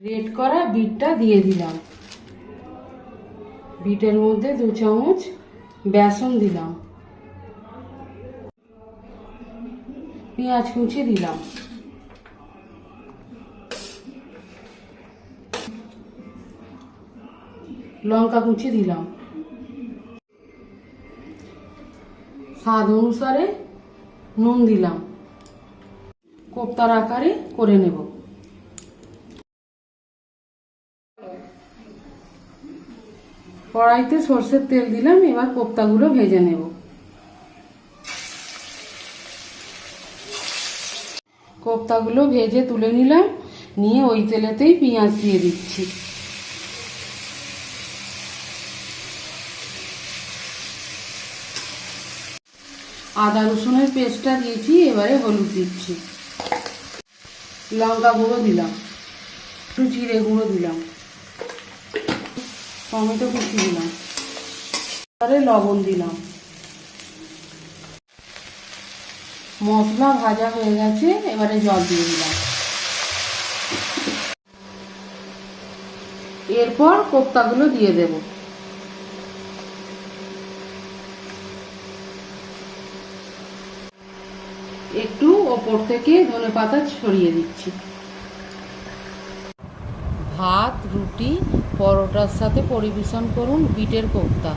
Red করা বিটটা দিয়ে দিলাম। বিটের মধ্যে 2 চামচ বেসন দিলাম। পেঁয়াজ কুচি দিলাম। লঙ্কা কুচি দিলাম। স্বাদ অনুসারে নুন দিলাম। কোপ্তার আকারে করে নেব। কড়াইতে সরষের তেল দিলাম। এবার কোপ্তাগুলো ভেজে নেব। কোপ্তাগুলো ভেজে তুলে নিলাম। নিয়ে ওই তেলেতেই পেঁয়াজ দিয়ে দিচ্ছি। আদা রসুনের পেস্টটা দিয়েছি। এবারে হলুদ দিচ্ছি। লঙ্কা গুঁড়ো দিলাম। একটু জিরে গুঁড়ো দিলাম। টমেটো কুচি দিলাম। এবারে লবণ দিলাম। মশলা ভাজা হয়ে গেছে। এবারে জল দিয়ে দিলাম। এরপর কোপ্তাগুলো দিয়ে দেব। একটু ওপর থেকে ধনেপাতা ছড়িয়ে দিচ্ছি। ভাত, রুটি, পরোটার সাথে পরিবেশন করুন বিটের কোপ্তা।